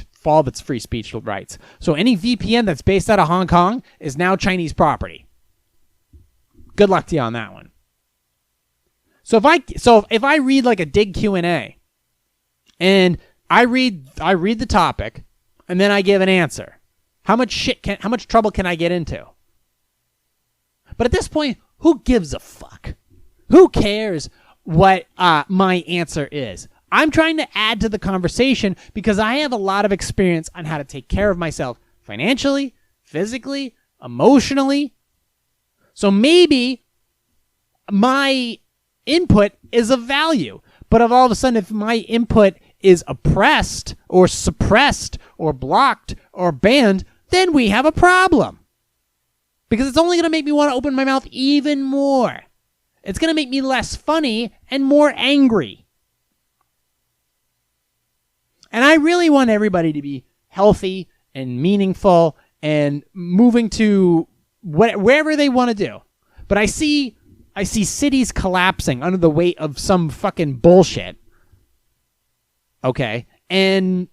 speech rights. So any VPN that's based out of Hong Kong is now Chinese property. Good luck to you on that one. So if I read like a Dig Q&A, and I read the topic, and then I give an answer, how much trouble can I get into? But at this point, who gives a fuck? Who cares what my answer is? I'm trying to add to the conversation because I have a lot of experience on how to take care of myself financially, physically, emotionally. So maybe my input is of value. But if all of a sudden, if my input is oppressed or suppressed or blocked or banned, then we have a problem. Because it's only going to make me want to open my mouth even more. It's going to make me less funny and more angry. And I really want everybody to be healthy and meaningful and moving to wherever they want to do. But I see cities collapsing under the weight of some fucking bullshit. Okay? And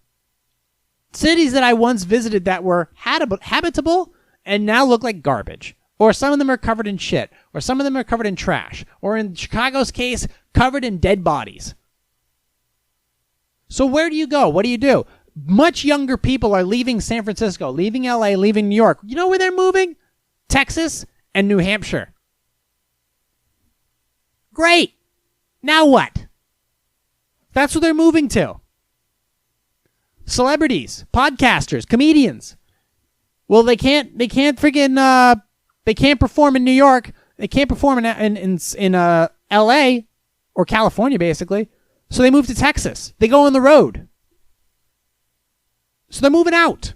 cities that I once visited that were habitable and now look like garbage. Or some of them are covered in shit. Or some of them are covered in trash. Or in Chicago's case, covered in dead bodies. So where do you go? What do you do? Much younger people are leaving San Francisco, leaving LA, leaving New York. You know where they're moving? Texas and New Hampshire. Great. Now what? That's where they're moving to. Celebrities, podcasters, comedians. Well, they can't perform in New York. They can't perform in LA or California, basically. So they move to Texas. They go on the road. So they're moving out.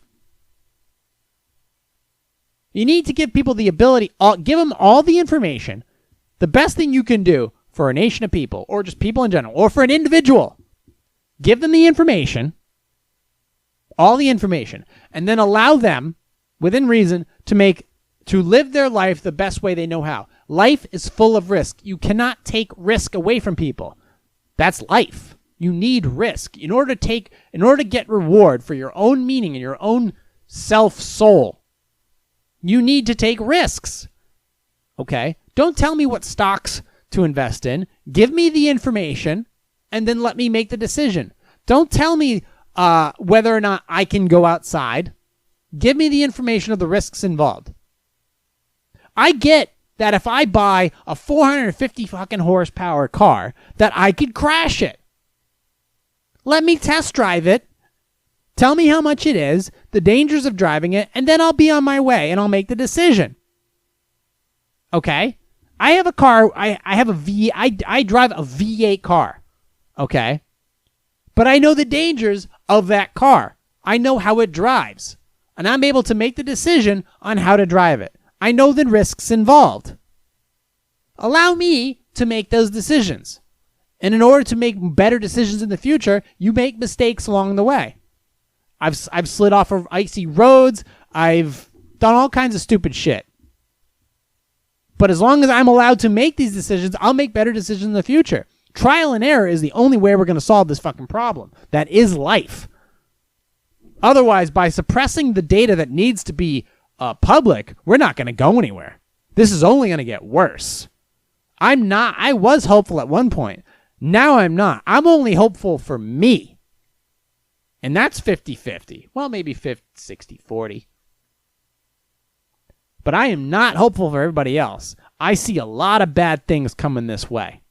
You need to give people the ability, give them all the information. The best thing you can do for a nation of people, or just people in general, or for an individual, give them the information, all the information, and then allow them, within reason, to live their life the best way they know how. Life is full of risk. You cannot take risk away from people. That's life. You need risk in order to get reward for your own meaning and your own soul. You need to take risks. Okay? Don't tell me what stocks to invest in. Give me the information and then let me make the decision. Don't tell me whether or not I can go outside. Give me the information of the risks involved. I get that if I buy a 450 fucking horsepower car, that I could crash it. Let me test drive it. Tell me how much it is, the dangers of driving it, and then I'll be on my way and I'll make the decision. Okay? I have a car, I drive a V8 car. Okay? But I know the dangers of that car. I know how it drives. And I'm able to make the decision on how to drive it. I know the risks involved. Allow me to make those decisions. And in order to make better decisions in the future, you make mistakes along the way. I've slid off of icy roads. I've done all kinds of stupid shit. But as long as I'm allowed to make these decisions, I'll make better decisions in the future. Trial and error is the only way we're going to solve this fucking problem. That is life. Otherwise, by suppressing the data that needs to be public, we're not going to go anywhere. This is only going to get worse. I'm not. I was hopeful at one point. Now I'm not. I'm only hopeful for me. And that's 50-50. Well, maybe 60-40. But I am not hopeful for everybody else. I see a lot of bad things coming this way.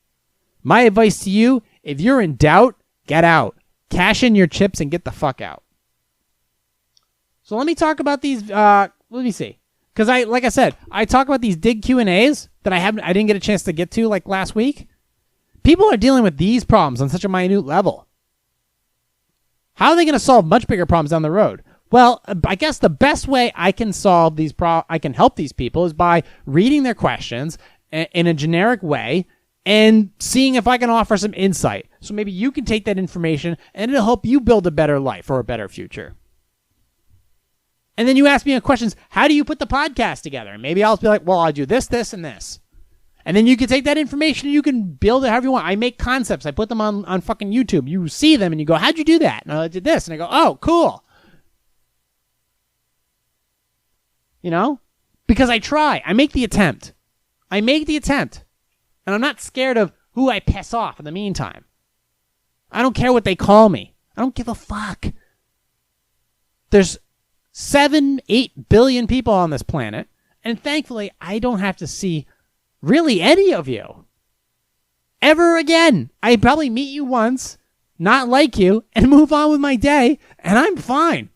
My advice to you, if you're in doubt, get out. Cash in your chips and get the fuck out. So let me talk about these. Let me see. Because like I said, I talk about these dig Q&As that I didn't get a chance to get to like last week. People are dealing with these problems on such a minute level. How are they going to solve much bigger problems down the road? Well, I guess the best way I can solve these I can help these people is by reading their questions in a generic way and seeing if I can offer some insight. So maybe you can take that information and it'll help you build a better life or a better future. And then you ask me questions, how do you put the podcast together? And maybe I'll be like, well, I do this, this, and this. And then you can take that information and you can build it however you want. I make concepts. I put them on fucking YouTube. You see them and you go, how'd you do that? And I did this. And I go, oh, cool. You know? Because I try. I make the attempt. And I'm not scared of who I piss off in the meantime. I don't care what they call me. I don't give a fuck. There's 7-8 billion people on this planet. And thankfully, I don't have to see really any of you ever again. I probably meet you once, not like you, and move on with my day, and I'm fine.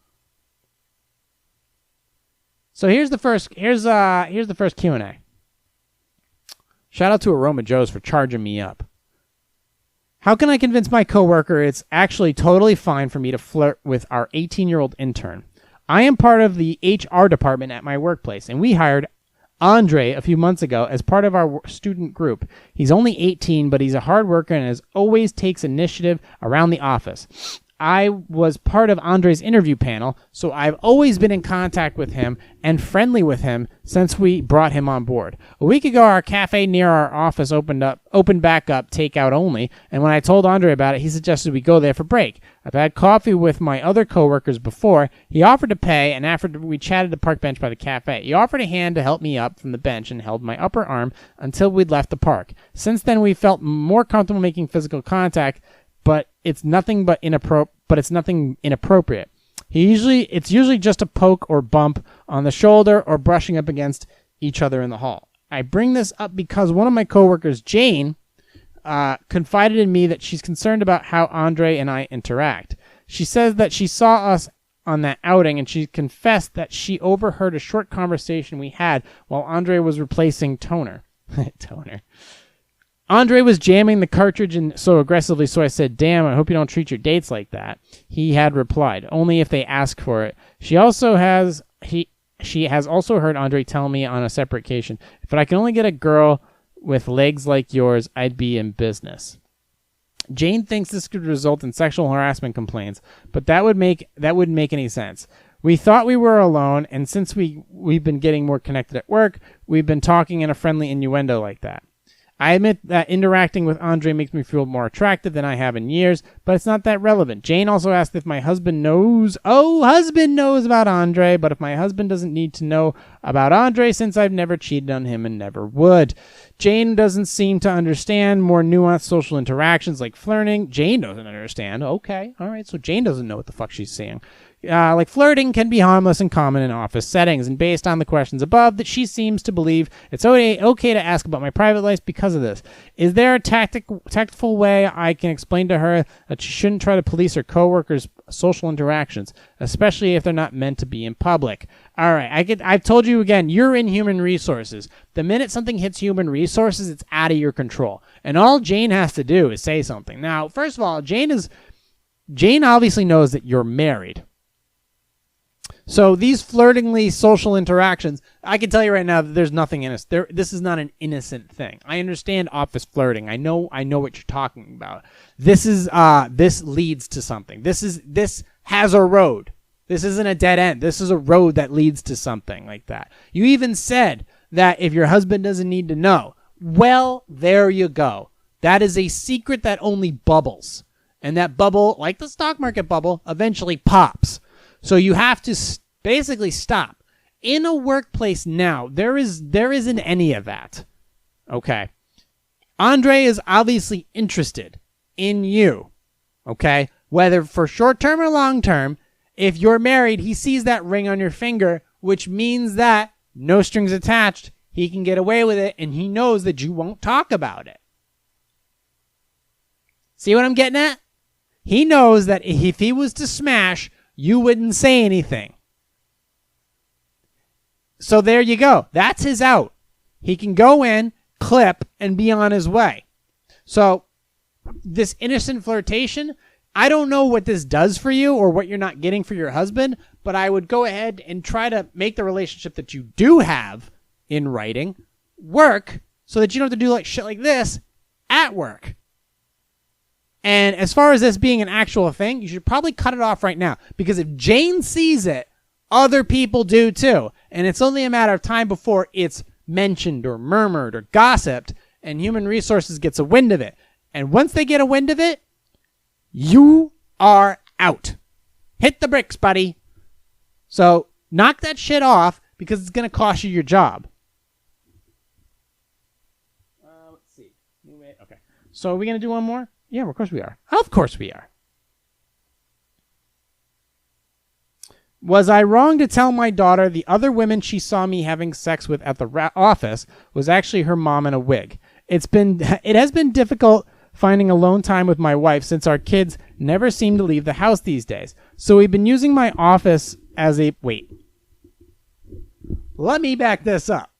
So here's the first Q&A. Shout out to Aroma Joe's for charging me up. How can I convince my coworker it's actually totally fine for me to flirt with our 18-year-old intern? I am part of the HR department at my workplace, and we hired Andre a few months ago as part of our student group. He's only 18, but he's a hard worker and as always takes initiative around the office. I was part of Andre's interview panel, so I've always been in contact with him and friendly with him since we brought him on board. A week ago, our cafe near our office opened back up, takeout only, and when I told Andre about it, he suggested we go there for break. I've had coffee with my other coworkers before. He offered to pay, and after we chatted the park bench by the cafe, he offered a hand to help me up from the bench and held my upper arm until we'd left the park. Since then, we felt more comfortable making physical contact, but it's nothing inappropriate. It's usually just a poke or bump on the shoulder or brushing up against each other in the hall. I bring this up because one of my coworkers, Jane, confided in me that she's concerned about how Andre and I interact. She says that she saw us on that outing and she confessed that she overheard a short conversation we had while Andre was replacing toner. Andre was jamming the cartridge so aggressively, so I said, damn, I hope you don't treat your dates like that. He had replied, only if they ask for it. She has also heard Andre tell me on a separate occasion, if I can only get a girl with legs like yours, I'd be in business. Jane thinks this could result in sexual harassment complaints, but that wouldn't make any sense. We thought we were alone, and since we've been getting more connected at work, we've been talking in a friendly innuendo like that. I admit that interacting with Andre makes me feel more attractive than I have in years, but it's not that relevant. Jane also asked if my husband knows. Oh, husband knows about Andre, but if my husband doesn't need to know about Andre since I've never cheated on him and never would. Jane doesn't seem to understand more nuanced social interactions like flirting. Jane doesn't understand. Okay, all right, so Jane doesn't know what the fuck she's saying. Like flirting can be harmless and common in office settings, and based on the questions above, that she seems to believe it's okay to ask about my private life because of this. Is there a tactful way I can explain to her that she shouldn't try to police her coworkers' social interactions, especially if they're not meant to be in public? All right, I've told you again, you're in human resources. The minute something hits human resources, it's out of your control, and all Jane has to do is say something. Now, first of all, Jane obviously knows that you're married. So these flirtingly social interactions, I can tell you right now that there's nothing innocent. This is not an innocent thing. I understand office flirting. I know what you're talking about. This leads to something. This has a road. This isn't a dead end. This is a road that leads to something like that. You even said that if your husband doesn't need to know. Well, there you go. That is a secret that only bubbles. And that bubble, like the stock market bubble, eventually pops. So you have to basically stop. In a workplace now, there isn't any of that. Okay. Andre is obviously interested in you, okay? Whether for short term or long term, if you're married, he sees that ring on your finger, which means that no strings attached, he can get away with it, and he knows that you won't talk about it. See what I'm getting at? He knows that if he was to smash, you wouldn't say anything. So there you go. That's his out. He can go in, clip, and be on his way. So this innocent flirtation, I don't know what this does for you or what you're not getting for your husband, but I would go ahead and try to make the relationship that you do have in writing work so that you don't have to do like shit like this at work. And as far as this being an actual thing, you should probably cut it off right now, because if Jane sees it, other people do too. And it's only a matter of time before it's mentioned or murmured or gossiped, and human resources gets a wind of it. And once they get a wind of it, you are out. Hit the bricks, buddy. So knock that shit off, because it's going to cost you your job. Let's see. Okay. So are we going to do one more? Yeah, of course we are. Of course we are. Was I wrong to tell my daughter the other women she saw me having sex with at the office was actually her mom in a wig? It has been difficult finding alone time with my wife since our kids never seem to leave the house these days. So we've been using my office as a... Wait. Let me back this up.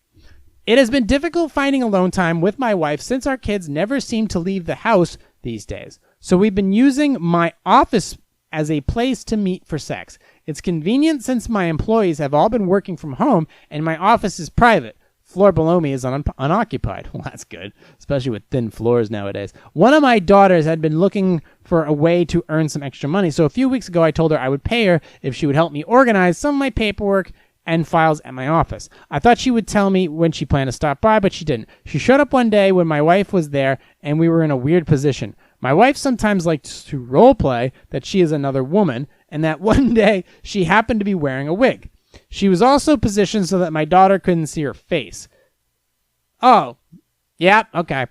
It has been difficult finding alone time with my wife since our kids never seem to leave the house these days. So we've been using my office as a place to meet for sex. It's convenient since my employees have all been working from home and my office is private. Floor below me is unoccupied. Well, that's good, especially with thin floors nowadays. One of my daughters had been looking for a way to earn some extra money, so a few weeks ago I told her I would pay her if she would help me organize some of my paperwork and files at my office. I thought she would tell me when she planned to stop by, but she didn't. She showed up one day when my wife was there, and we were in a weird position. My wife sometimes likes to role play that she is another woman, and that one day she happened to be wearing a wig. She was also positioned so that my daughter couldn't see her face. Oh, yeah, okay.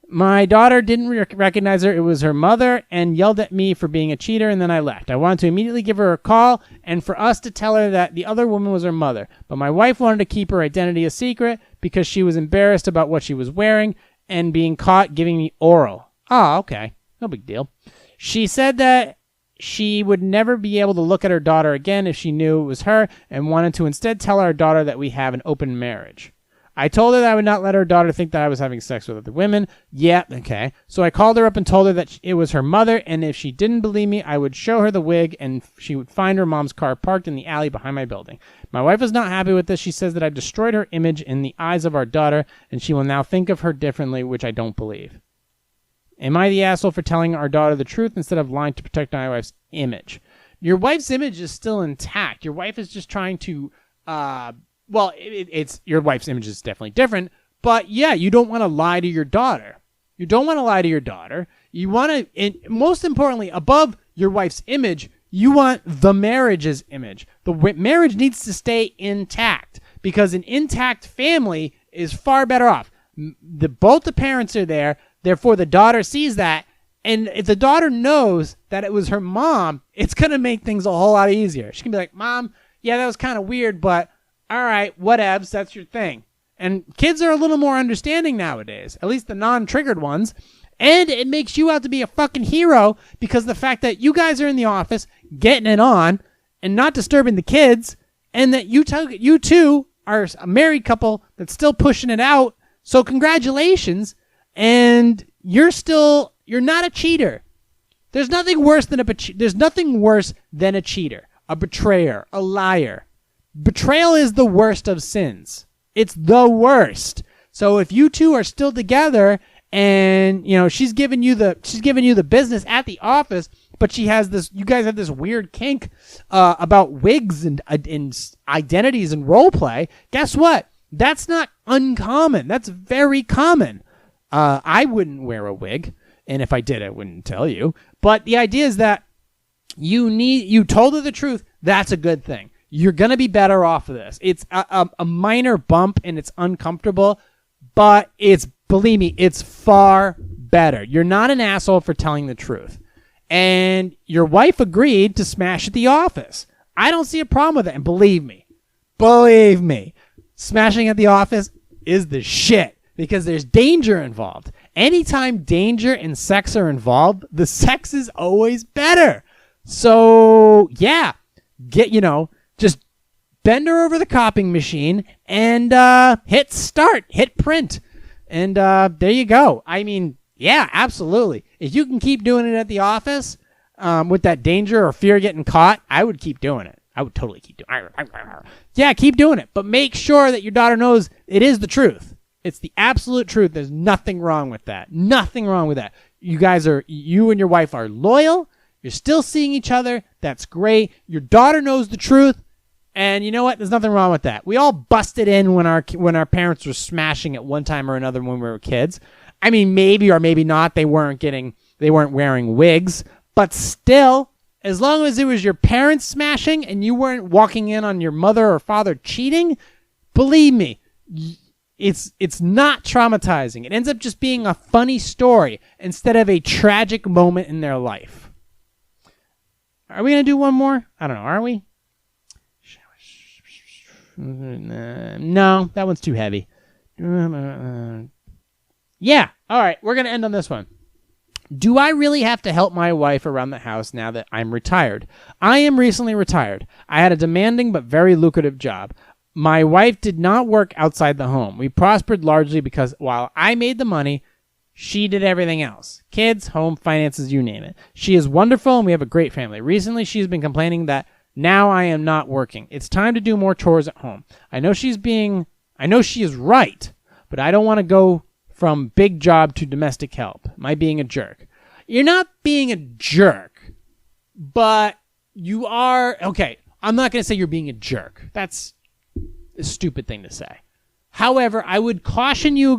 My daughter didn't recognize her. It was her mother, and yelled at me for being a cheater, and then I left. I wanted to immediately give her a call and for us to tell her that the other woman was her mother. But my wife wanted to keep her identity a secret because she was embarrassed about what she was wearing and being caught giving me oral. Oh, okay. No big deal. She said that she would never be able to look at her daughter again if she knew it was her, and wanted to instead tell our daughter that we have an open marriage. I told her that I would not let her daughter think that I was having sex with other women. Yeah, okay. So I called her up and told her that it was her mother, and if she didn't believe me, I would show her the wig, and she would find her mom's car parked in the alley behind my building. My wife is not happy with this. She says that I've destroyed her image in the eyes of our daughter, and she will now think of her differently, which I don't believe. Am I the asshole for telling our daughter the truth instead of lying to protect my wife's image? Your wife's image is still intact. Your wife is just trying to... it's your wife's image is definitely different, but yeah, you don't want to lie to your daughter. You don't want to lie to your daughter. You want to, and most importantly, above your wife's image, you want the marriage's image. The marriage needs to stay intact, because an intact family is far better off. Both the parents are there, therefore the daughter sees that, and if the daughter knows that it was her mom, it's going to make things a whole lot easier. She can be like, Mom, yeah, that was kind of weird, but all right, whatevs, that's your thing. And kids are a little more understanding nowadays, at least the non-triggered ones. And it makes you out to be a fucking hero, because the fact that you guys are in the office getting it on and not disturbing the kids, and that you two are a married couple that's still pushing it out. So congratulations. And you're not a cheater. There's nothing worse than a cheater, a betrayer, a liar. Betrayal is the worst of sins. It's the worst. So if you two are still together, and she's giving you the business at the office, but you guys have this weird kink about wigs and identities and role play, guess what? That's not uncommon. That's very common. I wouldn't wear a wig, and if I did, I wouldn't tell you. But the idea is that you told her the truth. That's a good thing. You're going to be better off of this. It's a minor bump, and it's uncomfortable, but it's believe me, it's far better. You're not an asshole for telling the truth. And your wife agreed to smash at the office. I don't see a problem with it. And believe me, smashing at the office is the shit because there's danger involved. Anytime danger and sex are involved, the sex is always better. So, yeah, just bend her over the copying machine and hit start, hit print. And there you go. I mean, yeah, absolutely. If you can keep doing it at the office with that danger or fear of getting caught, I would keep doing it. I would totally keep doing it. Yeah, keep doing it. But make sure that your daughter knows it is the truth. It's the absolute truth. There's nothing wrong with that. Nothing wrong with that. You and your wife are loyal. You're still seeing each other. That's great. Your daughter knows the truth. And you know what? There's nothing wrong with that. We all busted in when our parents were smashing at one time or another when we were kids. I mean, maybe or maybe not. They weren't wearing wigs. But still, as long as it was your parents smashing and you weren't walking in on your mother or father cheating, believe me, it's not traumatizing. It ends up just being a funny story instead of a tragic moment in their life. Are we going to do one more? I don't know. Are we? No, that one's too heavy. Yeah. All right. We're going to end on this one. Do I really have to help my wife around the house now that I'm retired? I am recently retired. I had a demanding but very lucrative job. My wife did not work outside the home. We prospered largely because while I made the money, she did everything else. Kids, home, finances, you name it. She is wonderful and we have a great family. Recently, she's been complaining that now I am not working. It's time to do more chores at home. I know she is right, but I don't want to go from big job to domestic help. Am I being a jerk? You're not being a jerk, but you are. Okay, I'm not going to say you're being a jerk. That's a stupid thing to say. However, I would caution you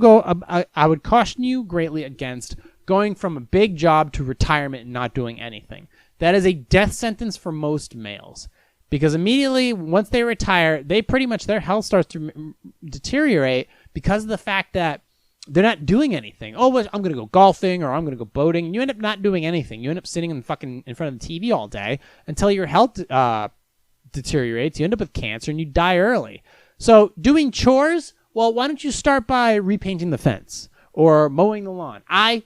greatly against going from a big job to retirement and not doing anything. That is a death sentence for most males. Because immediately, once they retire, they pretty much, their health starts to deteriorate because of the fact that they're not doing anything. Oh, well, I'm going to go golfing or I'm going to go boating. And you end up not doing anything. You end up sitting in front of the TV all day until your health deteriorates. You end up with cancer and you die early. So doing chores, well, why don't you start by repainting the fence or mowing the lawn? I,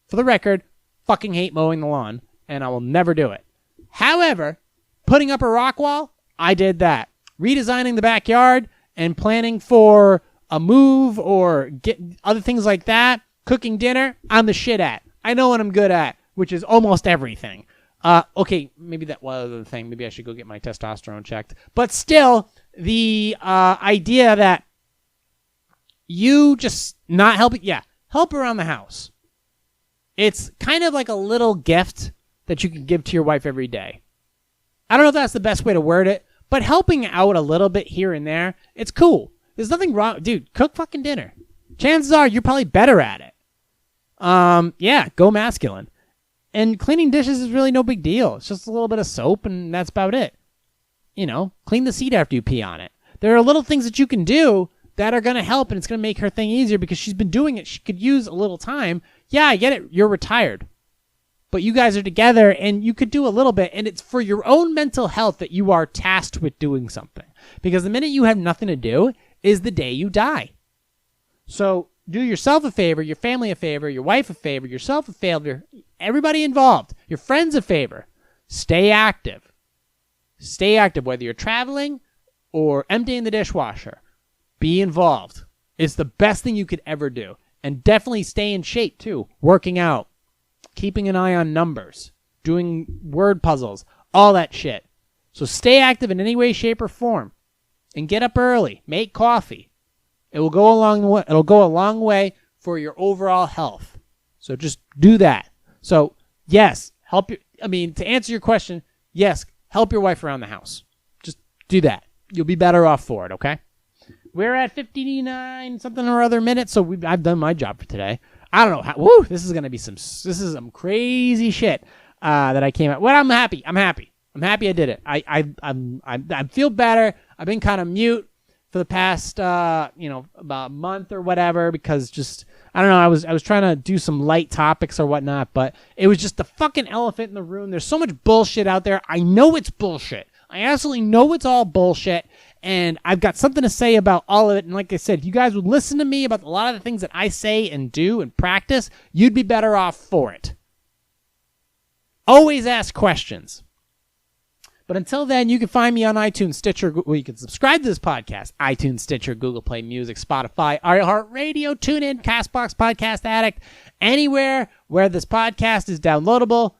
for the record, fucking hate mowing the lawn and I will never do it. However, putting up a rock wall, I did that. Redesigning the backyard and planning for a move or get other things like that, cooking dinner, I'm the shit at. I know what I'm good at, which is almost everything. Okay, maybe that was the thing. Maybe I should go get my testosterone checked. But still, the idea that you just not helping, help around the house. It's kind of like a little gift that you can give to your wife every day. I don't know if that's the best way to word it, but helping out a little bit here and there, it's cool. There's nothing wrong. Dude, cook fucking dinner. Chances are you're probably better at it. Go masculine. And cleaning dishes is really no big deal. It's just a little bit of soap and that's about it. Clean the seat after you pee on it. There are little things that you can do that are going to help and it's going to make her thing easier because she's been doing it. She could use a little time. Yeah, I get it. You're retired. But you guys are together and you could do a little bit. And it's for your own mental health that you are tasked with doing something. Because the minute you have nothing to do is the day you die. So do yourself a favor, your family a favor, your wife a favor, yourself a favor, everybody involved, your friends a favor. Stay active. Stay active, whether you're traveling or emptying the dishwasher. Be involved. It's the best thing you could ever do. And definitely stay in shape too. Working out. Keeping an eye on numbers. Doing word puzzles. All that shit. So stay active in any way, shape, or form. And get up early. Make coffee. It will go a long way for your overall health. So just do that. So yes, to answer your question, yes, help your wife around the house. Just do that. You'll be better off for it, okay? We're at 59 something or other minutes, so I've done my job for today. I don't know this is going to be some crazy shit that I came out. Well, I'm happy. I'm happy I did it. I feel better. I've been kind of mute. for the past, about a month or whatever, because just, I don't know, I was trying to do some light topics or whatnot, but it was just the fucking elephant in the room. There's so much bullshit out there. I know it's bullshit. I absolutely know it's all bullshit, and I've got something to say about all of it. And like I said, if you guys would listen to me about a lot of the things that I say and do and practice, you'd be better off for it. Always ask questions. But until then, you can find me on iTunes, Stitcher, where you can subscribe to this podcast. iTunes, Stitcher, Google Play Music, Spotify, iHeartRadio, TuneIn, CastBox, Podcast Addict, anywhere where this podcast is downloadable.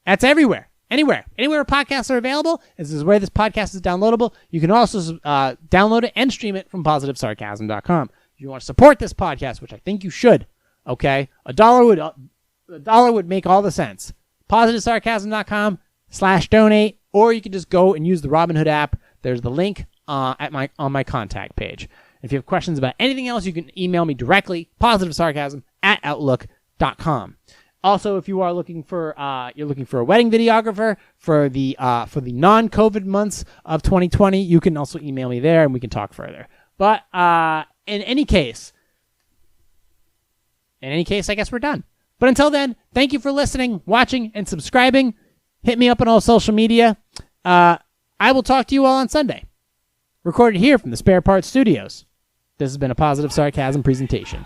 That's everywhere. Anywhere podcasts are available, this is where this podcast is downloadable. You can also download it and stream it from PositiveSarcasm.com. If you want to support this podcast, which I think you should, okay, $1 would make all the sense. PositiveSarcasm.com/donate, or you can just go and use the Robinhood app. There's the link on my contact page. If you have questions about anything else, you can email me directly, positivesarcasm@outlook.com. Also, if you are looking for a wedding videographer for the non-COVID months of 2020, you can also email me there and we can talk further. But in any case, I guess we're done. But until then, thank you for listening, watching, and subscribing. Hit me up on all social media. I will talk to you all on Sunday. Recorded here from the Spare Parts Studios. This has been a Positive Sarcasm presentation.